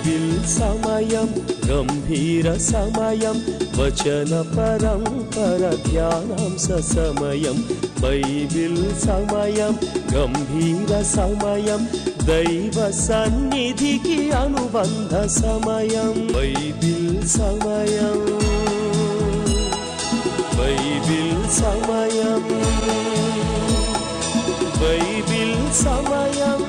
Bible సమయం గంభీర సమయం వచన పరంపర ధ్యానాంశ సమయం బైబిల్ సమయం గంభీర సమయం దైవ సన్నిధికి అనుబంధ సమయం బైబిల్ సమయం బైబిల్ సమయం బైబిల్ సమయం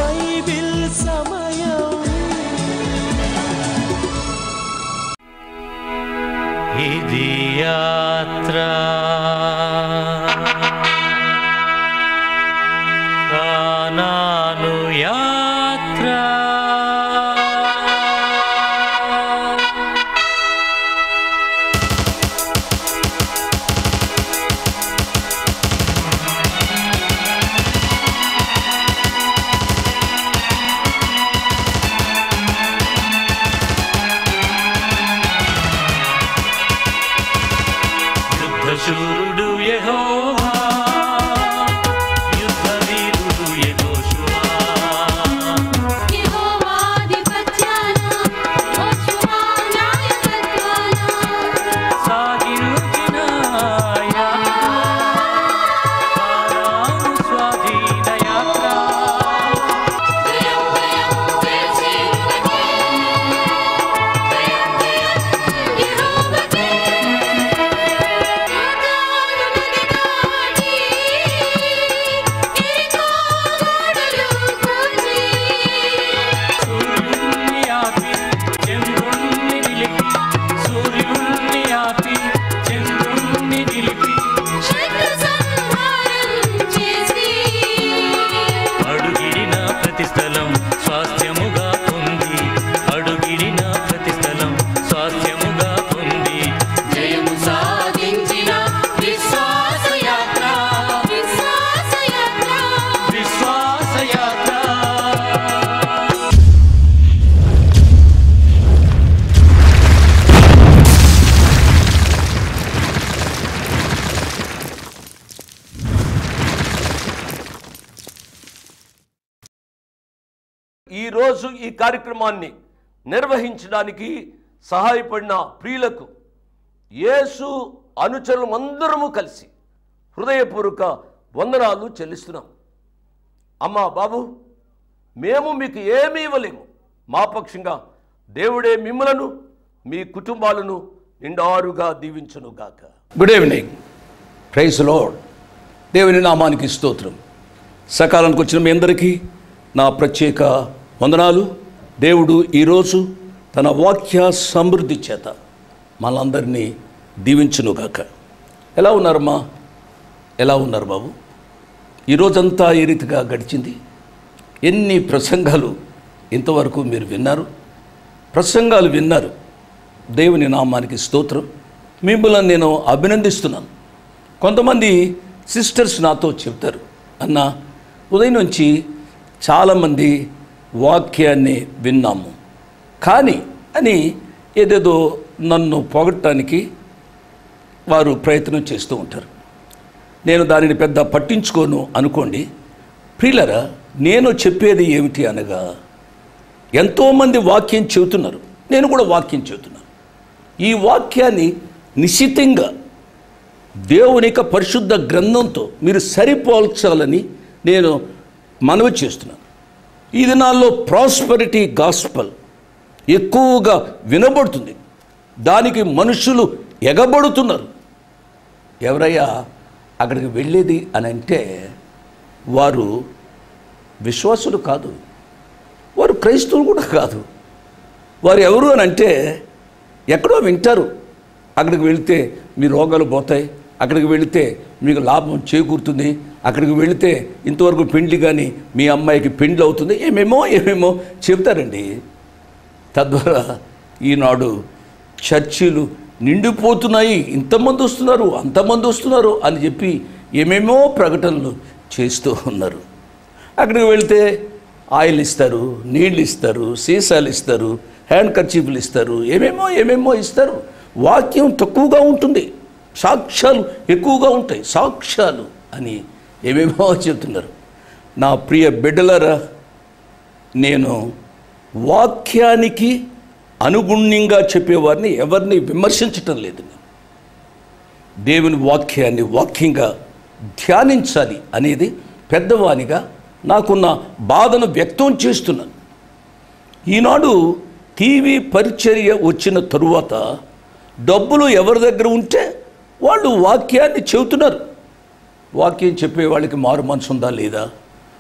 బైబిల్ సమయం. ఇది యాత్ర కానాను యాత్ర శూరుడు యెహోవా యుద్ధ వీరుడు యెహోషువా యెహోవా దిపత్యాన యెహోషువా నాయకత్వాన సాగిరుచిన యాత్ర కానాను స్వాధీన యాత్ర జయం జయం జయశీలువకే జయం జయం యెహోవాకే ఈరోజు ఈ కార్యక్రమాన్ని నిర్వహించడానికి సహాయపడిన ప్రియులకు యేసు అనుచరులందరము కలిసి హృదయపూర్వక వందనాలు చెల్లిస్తున్నాం. అమ్మా బాబు, మేము మీకు ఏమీ ఇవ్వలేము. మా పక్షంగా దేవుడే మిమ్మలను మీ కుటుంబాలను నిండారుగా దీవించునుగాక. Good evening, praise lord. దేవుని నామానికి స్తోత్రం. సకాలానికి వచ్చిన మీ అందరికీ నా ప్రత్యేక వందనాలు. దేవుడు ఈరోజు తన వాక్య సమృద్ధి చేత మనందరినీ దీవించునుగాక. ఎలా ఉన్నారమ్మా? ఎలా ఉన్నారు బాబు? ఈరోజంతా ఏ రీతిగా గడిచింది? ఎన్ని ప్రసంగాలు ఇంతవరకు మీరు విన్నారు? ప్రసంగాలు విన్నారు. దేవుని నామానికి స్తోత్రం. మిమ్మల్ని నేను అభినందిస్తున్నాను. కొంతమంది సిస్టర్స్ నాతో చెప్తారు, అన్న ఉదయం నుంచి చాలామంది వాక్యాన్ని విన్నాము కానీ అని ఏదేదో నన్ను పొగట్టడానికి వారు ప్రయత్నం చేస్తూ ఉంటారు. నేను దానిని పెద్ద పట్టించుకోను అనుకోండి. ప్రియులరా, నేను చెప్పేది ఏమిటి అనగా, ఎంతోమంది వాక్యం చెబుతున్నారు, నేను కూడా వాక్యం చెబుతున్నాను. ఈ వాక్యాన్ని నిశ్చితంగా దేవుని యొక్క పరిశుద్ధ గ్రంథంతో మీరు సరిపోల్చాలని నేను మనవి చేస్తున్నాను. ఈ దినాల్లో ప్రాస్పరిటీ గాస్పల్ ఎక్కువగా వినబడుతుంది. దానికి మనుషులు ఎగబడుతున్నారు. ఎవరయ్యా అక్కడికి వెళ్ళేది అని అంటే వారు విశ్వాసులు కాదు, వారు క్రైస్తవులు కూడా కాదు. వారు ఎవరు అని అంటే ఎక్కడో వింటారు, అక్కడికి వెళితే మీ రోగాలు పోతాయి, అక్కడికి వెళితే మీకు లాభం చేకూరుతుంది, అక్కడికి వెళితే ఇంతవరకు పెండ్లి కానీ మీ అమ్మాయికి పెండ్లి అవుతుంది, ఏమేమో చెప్తారండి. తద్వారా ఈనాడు చర్చిలు నిండిపోతున్నాయి, ఇంతమంది వస్తున్నారు అంతమంది వస్తున్నారు అని చెప్పి ఏమేమో ప్రకటనలు చేస్తూ ఉన్నారు. అక్కడికి వెళితే ఆయిల్ ఇస్తారు, నీళ్ళు ఇస్తారు, సీసాలు ఇస్తారు, హ్యాండ్ కర్చీఫ్లు ఇస్తారు, ఏమేమో ఇస్తారు. వాక్యం తక్కువగా ఉంటుంది, సాక్ష్యాలు ఎక్కువగా ఉంటాయి. సాక్ష్యాలు అని ఏమేమో చెప్తున్నారు. నా ప్రియ బిడ్డలారా, నేను వాక్యానికి అనుగుణ్యంగా చెప్పేవారిని ఎవరిని విమర్శించటం లేదు. దేవుని వాక్యాన్ని వాక్యంగా ధ్యానించాలి అనేది పెద్దవానిగా నాకున్న బాధను వ్యక్తం చేస్తున్నాను. ఈనాడు టీవీ పరిచర్య వచ్చిన తరువాత డబ్బులు ఎవరి దగ్గర ఉంటే వాళ్ళు వాక్యాన్ని చెబుతున్నారు. వాక్యం చెప్పే వాళ్ళకి మారు మనసు ఉందా లేదా,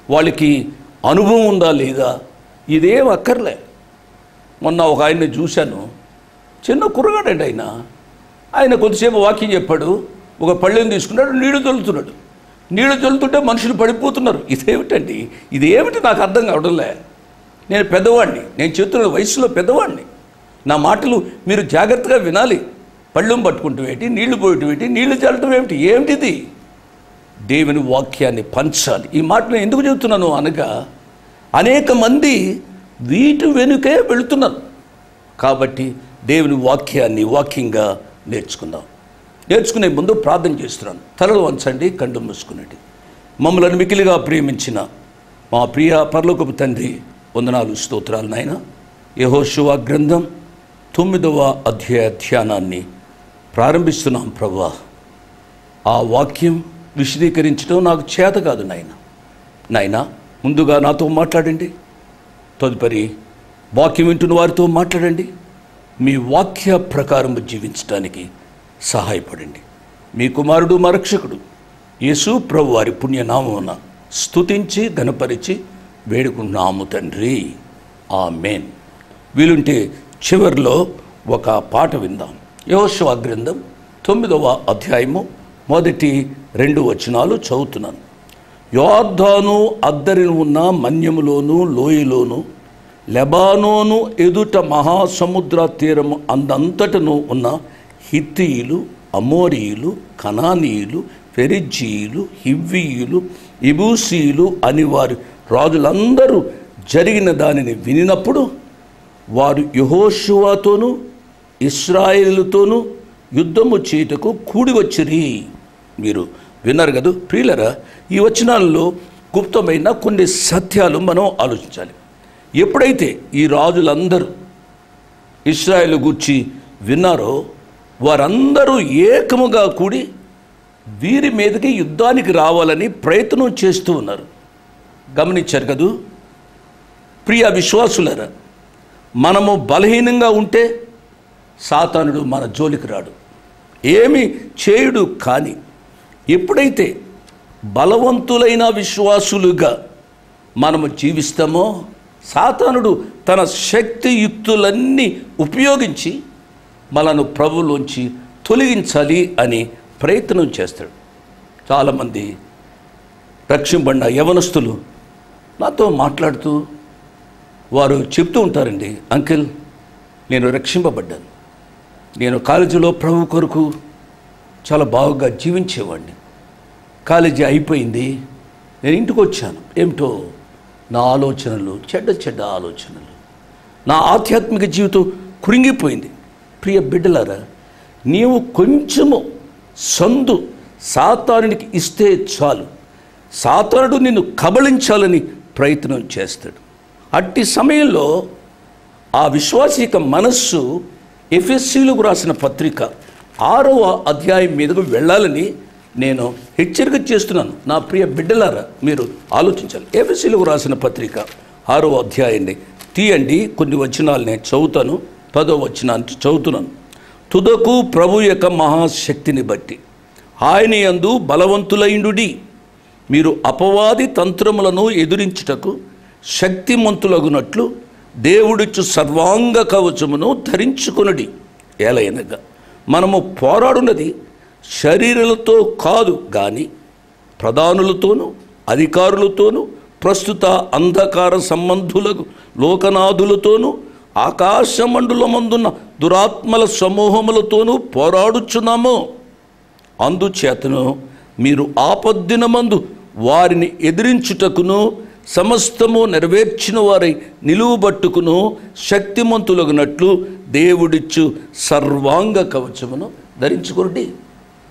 వాళ్ళకి అనుభవం ఉందా లేదా, ఇదేం అక్కర్లే. మొన్న ఒక ఆయన్ని చూశాను, చిన్న కుర్రగాడండి ఆయన కొద్దిసేపు వాక్యం చెప్పాడు, ఒక పళ్ళెం తీసుకున్నాడు, నీళ్లు చల్లుతున్నాడు. నీళ్లు చల్లుతుంటే మనుషులు పడిపోతున్నారు. ఇదేమిటండి, ఇదేమిటి నాకు అర్థం కావడంలే. నేను పెద్దవాడిని, నేను చెప్తున్న వయసులో పెద్దవాడిని, నా మాటలు మీరు జాగ్రత్తగా వినాలి. పళ్ళెం పట్టుకుంటూ ఏంటి, నీళ్లు పోయటం ఏంటి, నీళ్లు చల్లటం ఏమిటి, ఏమిటిది? దేవుని వాక్యాన్ని పంచాలి. ఈ మాటలు ఎందుకు చెబుతున్నాను అనగా అనేక మంది వీటి వెనుకే వెళుతున్నారు. కాబట్టి దేవుని వాక్యాన్ని వాక్యంగా నేర్చుకుందాం. నేర్చుకునే ముందు ప్రార్థన చేస్తున్నాను. తలలు వంచండి, కళ్ళు మూసుకునండి. మమ్మల్ని మికిలిగా ప్రేమించిన మా ప్రియ పరలోకపు తండ్రి, వందనాలు, స్తోత్రాలు నాయన. యెహోషువ గ్రంథం 9వ అధ్యాయ ధ్యానాన్ని ప్రారంభిస్తున్నాం ప్రభువా. ఆ వాక్యం విశదీకరించడం నాకు చేత కాదు నాయన. ముందుగా నాతో మాట్లాడండి, తదుపరి వాక్యం వింటున్న వారితో మాట్లాడండి. మీ వాక్య ప్రకారం జీవించడానికి సహాయపడండి. మీ కుమారుడు మా రక్షకుడు యేసు ప్రభు వారి పుణ్యనామమున స్తుతించి ఘనపరిచి వేడుకున్నాము తండ్రి, ఆమేన్. వీలుంటే చివరిలో ఒక పాట విందాం. యెహోషువ గ్రంథం 9వ అధ్యాయము మొదటి 2 వచనాలు చదువుతున్నాను. యోర్దాను అద్దరిని ఉన్న మన్యములోను లోయలోను లెబానోను ఎదుట మహాసముద్ర తీరము అందంతటను ఉన్న హిత్తీయులు, అమోరీయులు, కనానీయులు, ఫెరిజ్జీయులు, హివ్వీయులు, ఇబూసీయులు అని వారి రాజులందరూ జరిగిన దానిని వినినప్పుడు వారు యెహోషువతోనూ ఇశ్రాయేలుతోనూ యుద్ధము చేయుటకు కూడి వచ్చిరి. మీరు విన్నారు కదా ప్రియులరా. ఈ వచనాల్లో గుప్తమైన కొన్ని సత్యాలు మనం ఆలోచించాలి. ఎప్పుడైతే ఈ రాజులందరూ ఇశ్రాయేలు గూర్చి విన్నారో వారందరూ ఏకముగా కూడి వీరి మీదకి యుద్ధానికి రావాలని ప్రయత్నం చేస్తూ ఉన్నారు. గమనించారు కదూ ప్రియ విశ్వాసులరా. మనము బలహీనంగా ఉంటే సాతానుడు మన జోలికి రాడు, ఏమి చేయుడు. కానీ ఎప్పుడైతే బలవంతులైన విశ్వాసులుగా మనము జీవిస్తామో సాతానుడు తన శక్తియుక్తులన్నీ ఉపయోగించి మనను ప్రభులోంచి తొలగించాలి అని ప్రయత్నం చేస్తాడు. చాలామంది రక్షింపబడిన యవనస్తులు నాతో మాట్లాడుతూ వారు చెప్తూ ఉంటారండి, అంకిల్ నేను రక్షింపబడ్డాను, నేను కాలేజీలో ప్రభు కొరకు చాలా బాగా జీవించేవాడిని, కాలేజీ అయిపోయింది, నేను ఇంటికి వచ్చాను, ఏమిటో నా ఆలోచనలు చెడ్డ ఆలోచనలు, నా ఆధ్యాత్మిక జీవితం కృంగిపోయింది. ప్రియ బిడ్డలారా, నీవు కొంచెము సందు సాతానునికి ఇస్తే చాలు, సాతానుడు నిన్ను కబళించాలని ప్రయత్నం చేస్తాడు. అట్టి సమయంలో ఆ విశ్వాసిక మనస్సు ఎఫెసీయులకు రాసిన పత్రిక 6వ అధ్యాయం మీదకు వెళ్ళాలని నేను హెచ్చరిక చేస్తున్నాను. నా ప్రియ బిడ్డలారా మీరు ఆలోచించాలి. ఎఫెసీయులకు రాసిన పత్రిక 6వ అధ్యాయాన్ని తీయండి. కొన్ని వచనాలు నేను చదువుతాను. 10వ వచనాన్ని చదువుతున్నాను. తుదకు ప్రభు యొక్క మహాశక్తిని బట్టి ఆయన యందు బలవంతులైండుడి, మీరు అపవాది తంత్రములను ఎదురించుటకు శక్తిమంతులగునట్లు దేవుడిచ్చు సర్వాంగ కవచమును ధరించుకొనుడి. ఏలయనగా మనము పోరాడున్నది శరీరాలతో కాదు గాని ప్రధానులతోనూ అధికారులతోనూ ప్రస్తుత అంధకార సంబంధులకు లోకనాథులతోనూ ఆకాశమండులమందున్న దురాత్మల సమూహములతోనూ పోరాడుచున్నాము. అందుచేతను మీరు ఆపద్దినమందు వారిని ఎదిరించుటకును సమస్తము నెరవేర్చిన వారై నిలువబట్టుకును శక్తిమంతులగునట్లు దేవుడిచ్చు సర్వాంగ కవచమును ధరించుకోండి.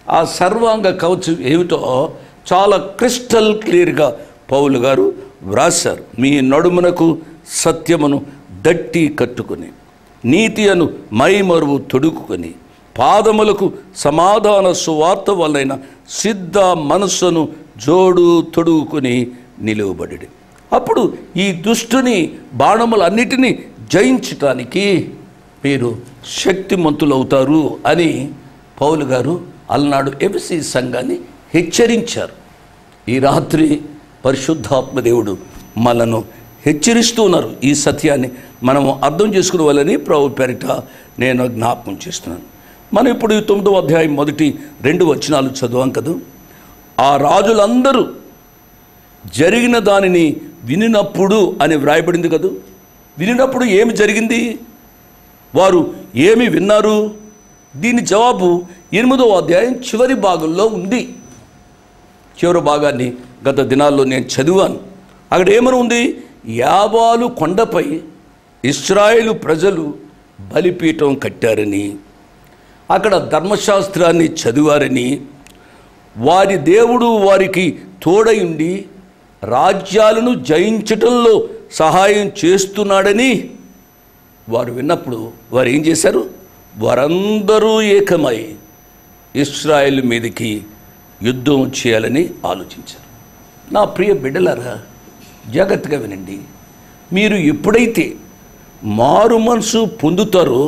ఆ సర్వాంగ కవచం ఏమిటో చాలా క్రిస్టల్ క్లియర్గా పౌలు గారు వ్రాశారు. మీ నడుమునకు సత్యమును దట్టి కట్టుకొని నీతి అను మైమరువు తొడుగుకొని పాదములకు సమాధాన సువార్త వలన సిద్ధ మనస్సును జోడు తొడుగుకొని నిలువబడి అప్పుడు ఈ దుష్టుని బాణములన్నిటినీ జయించటానికి మీరు శక్తిమంతులవుతారు అని పౌలు గారు అలనాడు ఎఫెసీ సంఘాన్ని హెచ్చరించారు. ఈ రాత్రి పరిశుద్ధాత్మ దేవుడు మనను హెచ్చరిస్తూ ఉన్నారు. ఈ సత్యాన్ని మనము అర్థం చేసుకునే వాళ్ళని ప్రభు పేరిట నేను జ్ఞాపకం చేస్తున్నాను. మనం ఇప్పుడు 9వ అధ్యాయం మొదటి 2 వచనాలు చదివాం కదా. ఆ రాజులందరూ జరిగిన దానిని వినినప్పుడు అని వ్రాయబడింది కదా. వినినప్పుడు ఏమి జరిగింది? వారు ఏమి విన్నారు? దీని జవాబు 8వ అధ్యాయం చివరి భాగంలో ఉంది. చివరి భాగాన్ని గత దినాల్లో నేను చదివాను. అక్కడ ఏమని ఉంది? యాబాలు కొండపై ఇశ్రాయేలు ప్రజలు బలిపీఠం కట్టారని, అక్కడ ధర్మశాస్త్రాన్ని చదివారని, వారి దేవుడు వారికి తోడయుండి రాజ్యాలను జయించటంలో సహాయం చేస్తున్నాడని వారు విన్నప్పుడు వారు ఏం చేశారు? వారందరూ ఏకమై ఇశ్రాయేలు మీదకి యుద్ధం చేయాలని ఆలోచించారు. నా ప్రియ బిడ్డలారా, జాగ్రత్తగా వినండి. మీరు ఎప్పుడైతే మారు మనసు పొందుతారో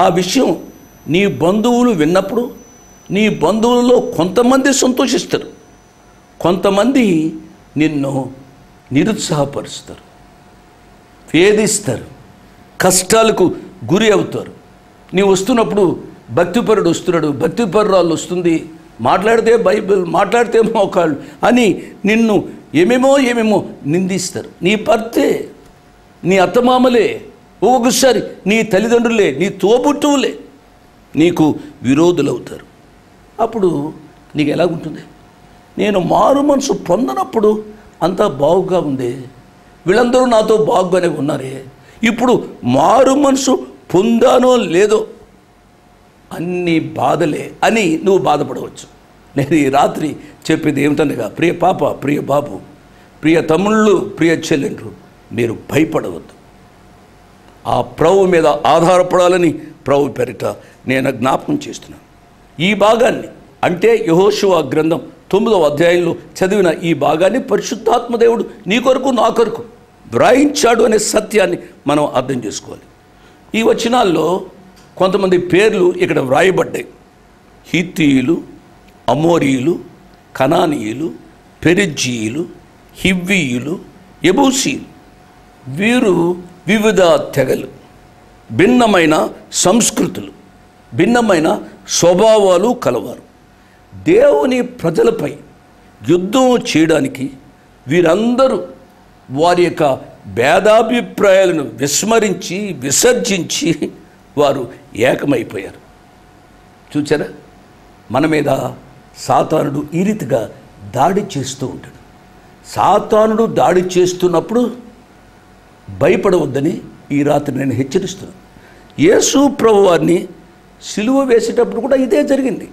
ఆ విషయం నీ బంధువులు విన్నప్పుడు నీ బంధువులలో కొంతమంది సంతోషిస్తారు, కొంతమంది నిన్ను నిరుత్సాహపరుస్తారు, వేధిస్తారు, కష్టాలకు గురి అవుతారు. నీవు వస్తున్నప్పుడు భక్తిపరుడు వస్తున్నాడు, భక్తిపరురాలు వస్తుంది, మాట్లాడితే బైబిల్, మాట్లాడితే మోకాళ్ళు అని నిన్ను ఏమేమో నిందిస్తారు. నీ భర్తే, నీ అత్తమామలే, ఒక్కొక్కసారి నీ తల్లిదండ్రులే, నీ తోబుట్టువులే నీకు విరోధులవుతారు. అప్పుడు నీకు ఎలాగుంటుంది? నేను మారు మనసు పొందనప్పుడు అంతా బాగుగా ఉంది, వీళ్ళందరూ నాతో బాగుగానే ఉన్నారే, ఇప్పుడు మారు మనసు పొందానో లేదో అన్ని బాధలే అని నువ్వు బాధపడవచ్చు. నేను ఈ రాత్రి చెప్పేది ఏమిటనగా, ప్రియ పాప, ప్రియ బాబు, ప్రియ తమ్ముళ్ళు, ప్రియ చెల్లెండ్రు, మీరు భయపడవద్దు. ఆ ప్రభు మీద ఆధారపడాలని ప్రభు పేరిట నేను జ్ఞాపకం చేస్తున్నాను. ఈ భాగాన్ని అంటే యెహోషువ గ్రంథం 9వ అధ్యాయంలో చదివిన ఈ భాగాన్ని పరిశుద్ధాత్మ దేవుడు నీ కొరకు నా కొరకు వ్రాయించాడు అనే సత్యాన్ని మనం అర్థం చేసుకోవాలి. ఈ వచనాల్లో కొంతమంది పేర్లు ఇక్కడ వ్రాయబడ్డాయి. హిత్తీయులు, అమోరీయులు, కనానీయులు, పెరిజ్జీయులు, హివ్వీయులు, యెబూసీయులు. వీరు వివిధ తెగలు, భిన్నమైన సంస్కృతులు, భిన్నమైన స్వభావాలు కలవారు. దేవుని ప్రజలపై యుద్ధం చేయడానికి వీరందరూ వారి యొక్క భేదాభిప్రాయాలను విస్మరించి విసర్జించి వారు ఏకమైపోయారు. చూచారా? మన మీద సాతానుడు ఈ రీతిగా దాడి చేస్తూ ఉంటాడు. సాతానుడు దాడి చేస్తున్నప్పుడు భయపడవద్దని ఈ రాత్రి నేను హెచ్చరిస్తున్నాను. యేసు ప్రభువారిని సిలువ వేసేటప్పుడు కూడా ఇదే జరిగింది.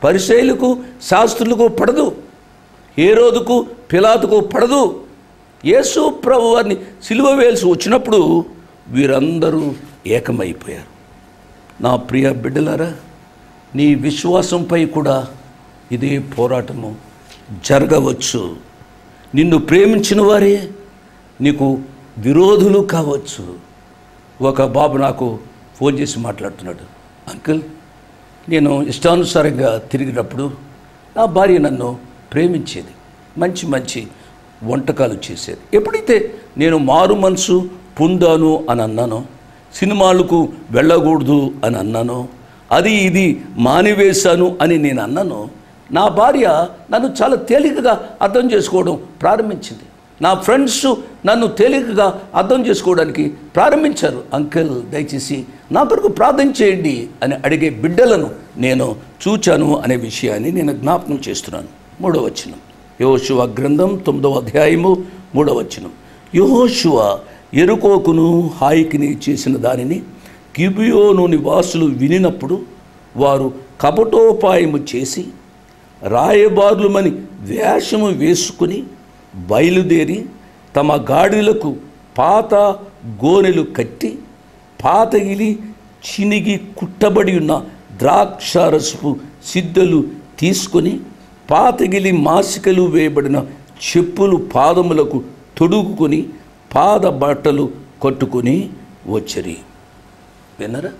పరిసయ్యులకు, శాస్త్రులకు పడదు, హేరోదుకు, పిలాతుకు పడదు. యేసు ప్రభువారిని సిలువ వేయాల్సి వచ్చినప్పుడు వీరందరూ ఏకమైపోయారు. నా ప్రియ బిడ్డలారా, నీ విశ్వాసంపై కూడా ఇదే పోరాటము జరగవచ్చు. నిన్ను ప్రేమించిన వారే నీకు విరోధులు కావచ్చు. ఒక బాబు నాకు ఫోన్ చేసి మాట్లాడుతున్నాడు, అంకుల్, నేను ఇష్టానుసారంగా తిరిగినప్పుడు నా భార్య నన్ను ప్రేమించేది, మంచి మంచి వంటకాలు చేసేది. ఎప్పుడైతే నేను మారు మనసు పొందాను అని అన్నానో, సినిమాలకు వెళ్ళకూడదు అని అన్నానో, అది ఇది మానివేశాను అని నేను అన్నానో, నా భార్య నన్ను చాలా తేలికగా అర్థం చేసుకోవడం ప్రారంభించింది. నా ఫ్రెండ్స్ నన్ను తేలికగా అర్థం చేసుకోవడానికి ప్రారంభించారు. అంకుల్, దయచేసి నా కొరకు ప్రార్థన చేయండి అని అడిగే బిడ్డలను నేను చూచాను అనే విషయాన్ని నేను జ్ఞాపకం చేస్తున్నాను. 3వ వచనం, యెహోషువ గ్రంథం 9వ అధ్యాయము 3వ వచనం. యెహోషువ యెరికోకును హాయికిని చేసిన దానిని గిబియోను నివాసులు వినినప్పుడు వారు కపటోపాయము చేసి రాయబారులమని వేషము వేసుకుని బయలుదేరి తమ గాడిలకు పాత గోనెలు కట్టి పాతగిలి చినిగి కుట్టబడి ఉన్న ద్రాక్షారసపు సిద్ధలు తీసుకొని పాతగిలి మాసికలు వేయబడిన చెప్పులు పాదములకు తొడుగుకొని పాద బట్టలు కట్టుకొని వచ్చరి. విన్నారా?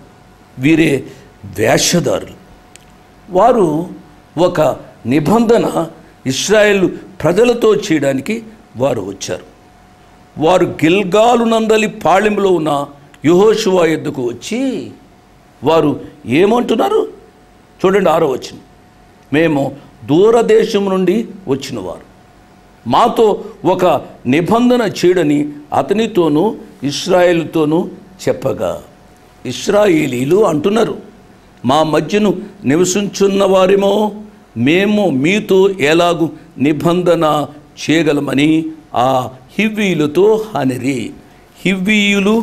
వీరే వేషధారులు. వారు ఒక నిబంధన ఇశ్రాయేలు ప్రజలతో చేయడానికి వారు వచ్చారు. వారు గిల్గాలు నందలి పాళెంలో ఉన్న యెహోషువ యొద్దకు వచ్చి వారు ఏమంటున్నారు చూడండి, 6వ వచనం. మేము దూరదేశం నుండి వచ్చినవారు, మాతో ఒక నిబంధన చేయడని అతనితోనూ ఇశ్రాయేలుతోనూ చెప్పగా, ఇశ్రాయేలీలు అంటున్నారు, మా మధ్యను నివసించున్న వారేమో మేము మీతో ఎలాగూ నిబంధన చేయగలమని ఆ హివ్వీయులతో అనిరి. హివ్వీయులు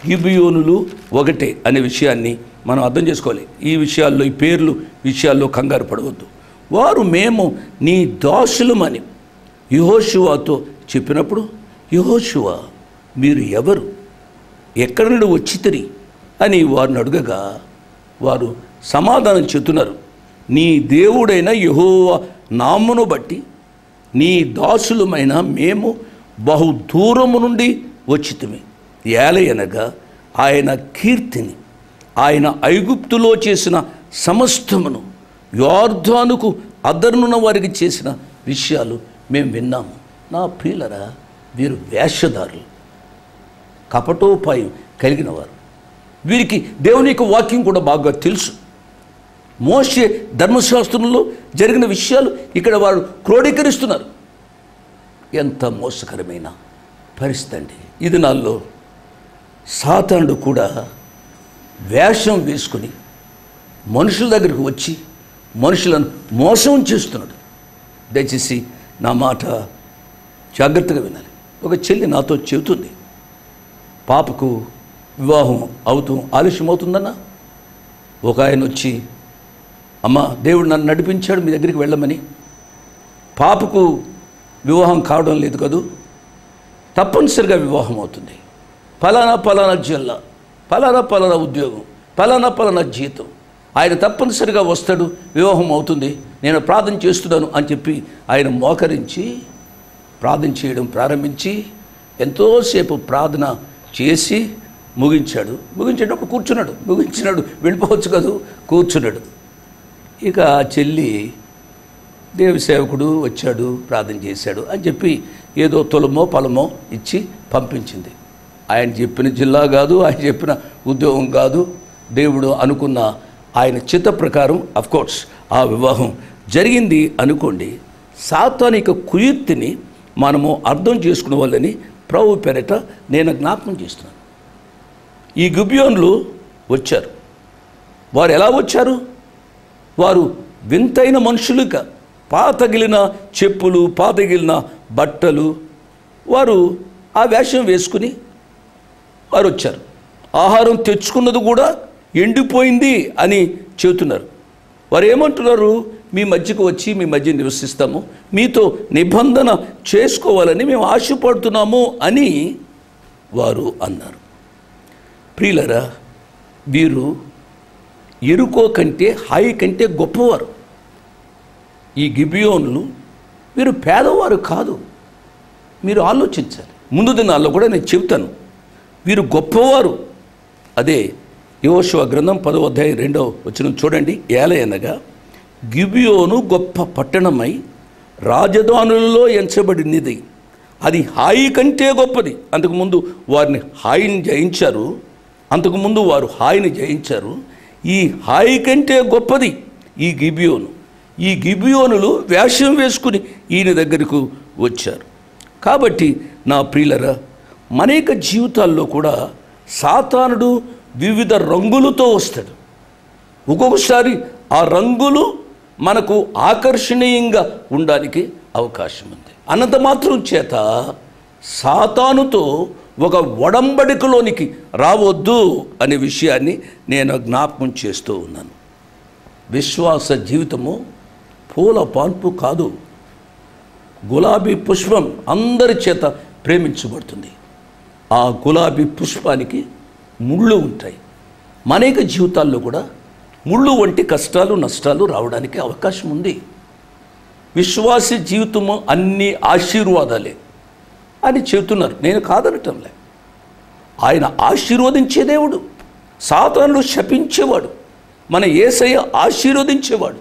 గిబియోనులు ఒకటే అనే విషయాన్ని మనం అర్థం చేసుకోవాలి. ఈ విషయాల్లో, ఈ పేర్లు విషయాల్లో కంగారు పడవద్దు. వారు మేము నీ దాసులమని యెహోషువతో చెప్పినప్పుడు, యెహోషువ మీరు ఎవరు, ఎక్కడి నుండి వచ్చితిరి అని వారిని అడగగా వారు సమాధానం చెప్తున్నారు, నీ దేవుడైన యెహోవా నామమును బట్టి నీ దాసులమైన మేము బహు దూరము నుండి వచ్చితిమి. ఏలయనగా ఆయన కీర్తిని, ఆయన ఐగుప్తులో చేసిన సమస్తమును, యోర్దానుకు అదర్నున్న వారికి చేసిన విషయాలు మేము విన్నాము. నా ప్రియులరా, వీరు వేషధారులు, కపటోపాయం కలిగిన వారు. వీరికి దేవుని యొక్క వాక్యం కూడా బాగా తెలుసు. మోషే ధర్మశాస్త్రంలో జరిగిన విషయాలు ఇక్కడ వారు క్రోడీకరిస్తున్నారు. ఎంత మోసకరమైన పరిస్థితి అండి. ఈ దినాల్లో సాతానుడు కూడా వేషం వేసుకుని మనుషుల దగ్గరికి వచ్చి మనుషులను మోసం చేస్తున్నాడు. దయచేసి నా మాట జాగ్రత్తగా వినాలి. ఒక చెల్లి నాతో చెబుతుంది, పాపకు వివాహం అవుతూ ఆలస్యం అవుతుందన్న ఒక ఆయన వచ్చి, అమ్మ దేవుడు నన్ను నడిపించాడు మీ దగ్గరికి వెళ్ళమని, పాపకు వివాహం కావడం లేదు కదూ, తప్పనిసరిగా వివాహం అవుతుంది, ఫలానా ఫలానా జిల్లా, ఫలానా ఫలానా ఉద్యోగం, ఫలానా ఫలానా జీతం, ఆయన తప్పనిసరిగా వస్తాడు, వివాహం అవుతుంది, నేను ప్రార్థన చేస్తున్నాను అని చెప్పి ఆయన మోకరించి ప్రార్థన చేయడం ప్రారంభించి ఎంతోసేపు ప్రార్థన చేసి ముగించేటప్పుడు ముగించినాడు వెళ్ళిపోవచ్చు కదా, కూర్చున్నాడు. ఇక ఆ చెల్లి దేవి సేవకుడు వచ్చాడు, ప్రార్థన చేశాడు అని చెప్పి ఏదో తులమో పొలమో ఇచ్చి పంపించింది. ఆయన చెప్పిన జిల్లా కాదు, ఆయన చెప్పిన ఉద్యోగం కాదు, దేవుడు అనుకున్న ఆయన చిత్త ప్రకారం అఫ్కోర్స్ ఆ వివాహం జరిగింది అనుకోండి. సాతానిక కుయుక్తిని మనము అర్థం చేసుకునే వాళ్ళని ప్రభు పేరిట నేను జ్ఞాపకం చేస్తున్నాను. ఈ గిబియోనులు వచ్చారు. వారు ఎలా వచ్చారు? వారు వింతైన మనుషులుగా, పాతగిలిన చెప్పులు, పాతగిలిన బట్టలు, వారు ఆ వేషం వేసుకుని వారు వచ్చారు. ఆహారం తెచ్చుకున్నది కూడా ఎండిపోయింది అని చెబుతున్నారు. వారు ఏమంటున్నారు? మీ మధ్యకు వచ్చి మీ మధ్య నివసిస్తాము, మీతో నిబంధన చేసుకోవాలని మేము ఆశపడుతున్నాము అని వారు అన్నారు. ప్రియులరా, వీరు ఎరుకో కంటే హాయి కంటే గొప్పవారు. ఈ గిబియోనులు వీరు పేదవారు కాదు. మీరు ఆలోచించాలి. ముందు దినాల్లో కూడా నేను చెప్తాను, వీరు గొప్పవారు. అదే యెహోషువ గ్రంథం 10వ అధ్యాయం 2వ వచనం చూడండి. ఏలయనగా గిబియోను గొప్ప పట్టణమై రాజధానులలో ఎంచబడినది, అది హాయి కంటే గొప్పది. అంతకుముందు వారిని హాయిని జయించారు, అంతకుముందు వారు హాయిని జయించారు. ఈ హాయి కంటే గొప్పది ఈ గిబియోను. ఈ గిబియోనులు వేషం వేసుకుని ఈయన దగ్గరకు వచ్చారు. కాబట్టి నా ప్రియులరా, అనేక జీవితాల్లో కూడా సాతానుడు వివిధ రంగులతో వస్తాడు. ఒక్కొక్కసారి ఆ రంగులు మనకు ఆకర్షణీయంగా ఉండడానికి అవకాశం ఉంది. అన్నంత మాత్రం చేత సాతానుతో ఒక ఒడంబడికలోనికి రావద్దు అనే విషయాన్ని నేను జ్ఞాపకం చేస్తూ ఉన్నాను. విశ్వాస జీవితము పూల పాన్పు కాదు, గులాబీ పుష్పం అందరి చేత ప్రేమించబడుతుంది. ఆ గులాబీ పుష్పానికి ముళ్ళు ఉంటాయి. అనేక జీవితాల్లో కూడా ముళ్ళు వంటి కష్టాలు నష్టాలు రావడానికి అవకాశం ఉంది. విశ్వాసి జీవితము అన్ని ఆశీర్వాదాలే అని చెబుతున్నారు, నేను కాదనటంలే. ఆయన ఆశీర్వదించే దేవుడు, సాతానును శపించేవాడు. మన యేసయ్య ఆశీర్వదించేవాడు.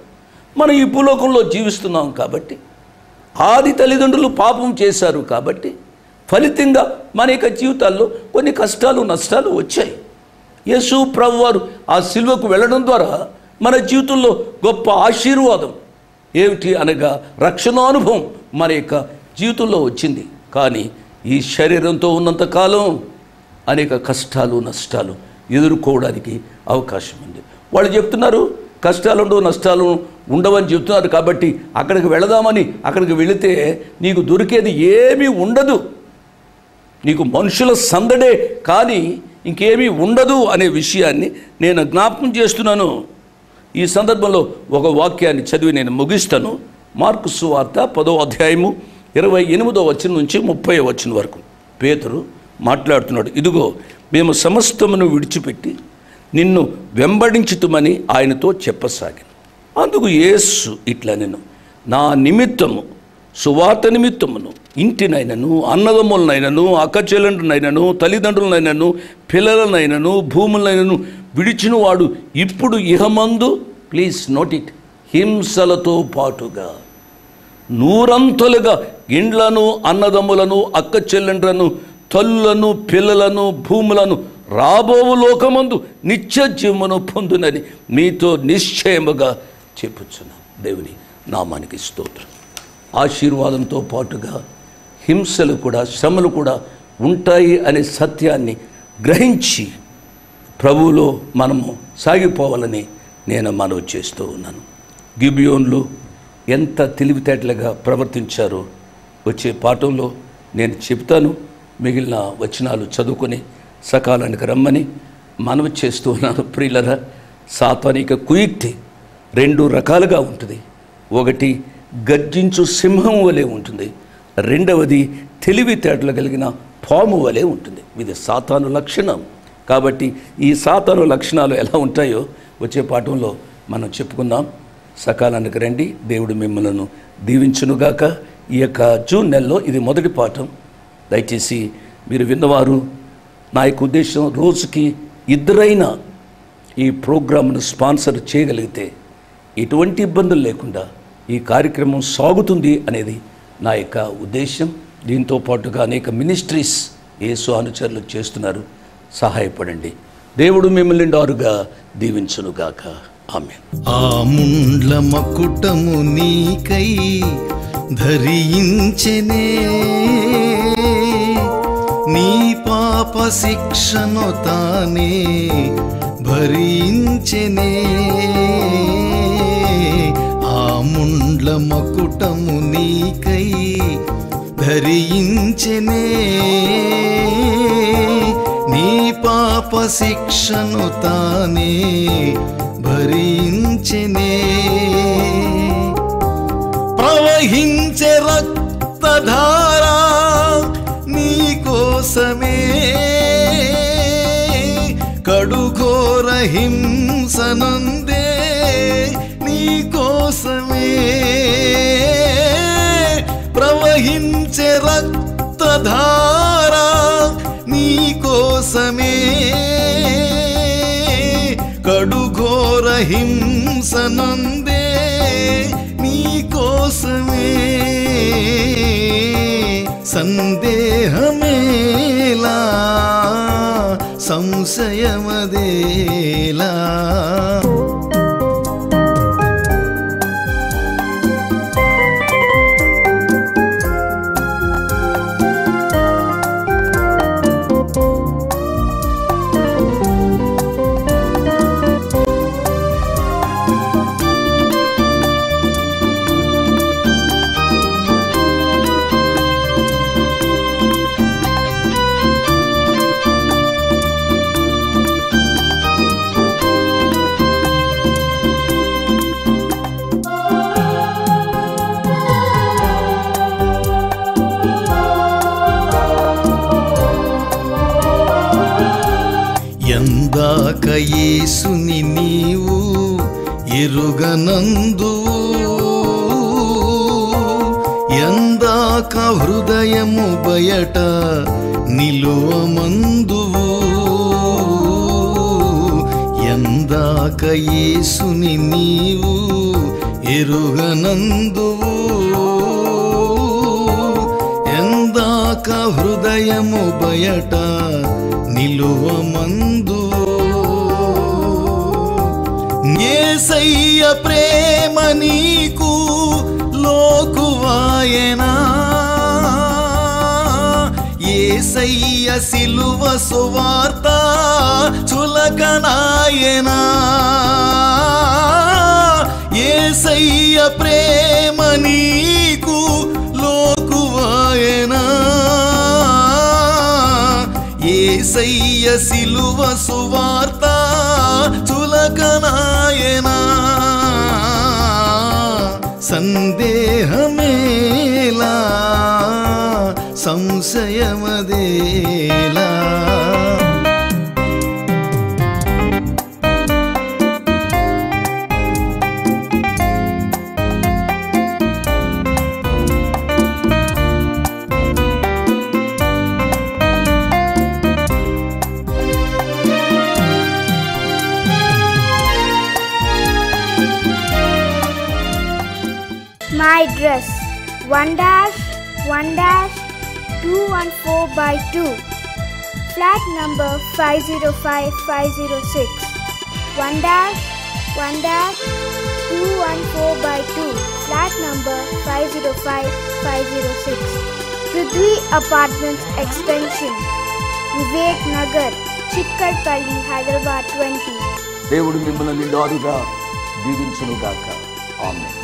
మనం ఈ భూలోకంలో జీవిస్తున్నాం కాబట్టి, ఆది తల్లిదండ్రులు పాపం చేశారు కాబట్టి ఫలితంగా మన యొక్క జీవితాల్లో కొన్ని కష్టాలు నష్టాలు వచ్చాయి. యేసు ప్రభువారు ఆ సిలువకు వెళ్ళడం ద్వారా మన జీవితంలో గొప్ప ఆశీర్వాదం ఏమిటి అనగా రక్షణానుభవం మన యొక్క జీవితంలో వచ్చింది. కానీ ఈ శరీరంతో ఉన్నంతకాలం అనేక కష్టాలు నష్టాలు ఎదుర్కోవడానికి అవకాశం ఉంది. వాళ్ళు చెప్తున్నారు కష్టాలు ఉండవు నష్టాలు ఉండవని చెప్తున్నారు కాబట్టి అక్కడికి వెళదామని అక్కడికి వెళితే నీకు దొరికేది ఏమీ ఉండదు, నీకు మనుషుల సందడే కానీ ఇంకేమీ ఉండదు అనే విషయాన్ని నేను జ్ఞాపకం చేస్తున్నాను. ఈ సందర్భంలో ఒక వాక్యాన్ని చదివి నేను ముగిస్తాను. మార్కు సువార్త 10వ అధ్యాయము 28వ వచనం నుంచి 30వ వచనం వరకు పేతురు మాట్లాడుతున్నాడు. ఇదిగో మేము సమస్తమును విడిచిపెట్టి నిన్ను వెంబడించుతుమని ఆయనతో చెప్పసాగాను. అందుకు యేసు ఇట్లా నేను నా నిమిత్తము సువార్త నిమిత్తమును ఇంటినైనను అన్నదమ్ములనైనను అక్కచెల్లెండ్రునైనను తల్లిదండ్రులనైనను పిల్లలనైనను భూములనైనను విడిచిన వాడు ఇప్పుడు ఇహమందు ప్లీజ్ నోట్ ఇట్ హింసలతో పాటుగా నూరంతలుగా ఇండ్లను అన్నదమ్ములను అక్కచెల్లెండ్రను తల్లులను పిల్లలను భూములను రాబోవు లోకమందు నిత్య జీవమును పొందునని మీతో నిశ్చయముగా చెప్పుచున్నాను. దేవుని నామానికి స్తోత్రం. ఆశీర్వాదంతో పాటుగా హింసలు కూడా శ్రమలు కూడా ఉంటాయి అనే సత్యాన్ని గ్రహించి ప్రభువులో మనము సాగిపోవాలని నేను మనవి చేస్తూ ఉన్నాను. గిబియోన్లో ఎంత తెలివితేటలుగా ప్రవర్తించారో వచ్చే పాఠంలో నేను చెప్తాను. మిగిలిన వచనాలు చదువుకొని సకాలానికి రమ్మని మనవి చేస్తూ ఉన్నాను. ప్రియులరా, సాతానిక కుయుక్తి 2 రకాలుగా ఉంటుంది. ఒకటి గర్జించు సింహం వలె ఉంటుంది, రెండవది తెలివితేటలు కలిగిన పాము వలె ఉంటుంది. ఇది సాతాను లక్షణం. కాబట్టి ఈ సాతాను లక్షణాలు ఎలా ఉంటాయో వచ్చే పాఠంలో మనం చెప్పుకుందాం. సకాలానికి రండి. దేవుడు మిమ్మల్ని దీవించునుగాక. ఈ యొక్క జూన్ నెలలో ఇది మొదటి పాఠం. దయచేసి మీరు విన్నవారు నా యొక్క ఉద్దేశం రోజుకి 2 ఈ ప్రోగ్రామ్ను స్పాన్సర్ చేయగలిగితే ఎటువంటి ఇబ్బందులు లేకుండా ఈ కార్యక్రమం సాగుతుంది అనేది నా యొక్క ఉద్దేశం. దీంతో పాటుగా అనేక మినిస్ట్రీస్ యేసు అనుచరులు చేస్తున్నారు. సహాయపడండి. దేవుడు మిమ్మల్ని నిండారుగా దీవించునుగాక. ఆమేన్. ఆ ముండ్ల మకుటము నీకై ధరించెనే, నీ పాప శిక్షను తానే భరించెనే. ఆ ముండ్ల మకుటము నీకై ధరించెనే, నీ పాప శిక్షను తానే భరించెనే. ప్రవహించే రక్తధార నీ కోసమే, కడుఘోర హింసనందే నీ కోసమే. ప్రవహించే రక్తధార నీ కోసమే, కడుఘోర హింసనందే నీ కోసమే. సందేహమేలా సంశయమదేలా, ఎందాక యేసుని నీవు ఎరుగనందువు, ఎందాక హృదయము బయట నిలువమందువు, ఎందాక యేసుని నీవు ఎరుగనందువు, ఎందాక హృదయము బయట నిలువమందువు. యేసయ్య ప్రేమ నీకు లోకువాయనా, యేసయ్య సిలువ సువార్త చులకనాయనా, యేసయ్య ప్రేమ నీకు లోకువాయనా, యేసయ్య సిలువ సువార్త చులకనాయనా. సందేహమేలా సంశయమదేలా, My dress 1-1-214/2, flat number 505506. 1-1-214/2, flat number 505506. Prithvi Apartments Extension, Vivek Nagar, Chikkarpalli, Hyderabad 20. దేవుడు మిమ్మల్ని నిండారుగా దీవించునుగాక. ఆమేన్.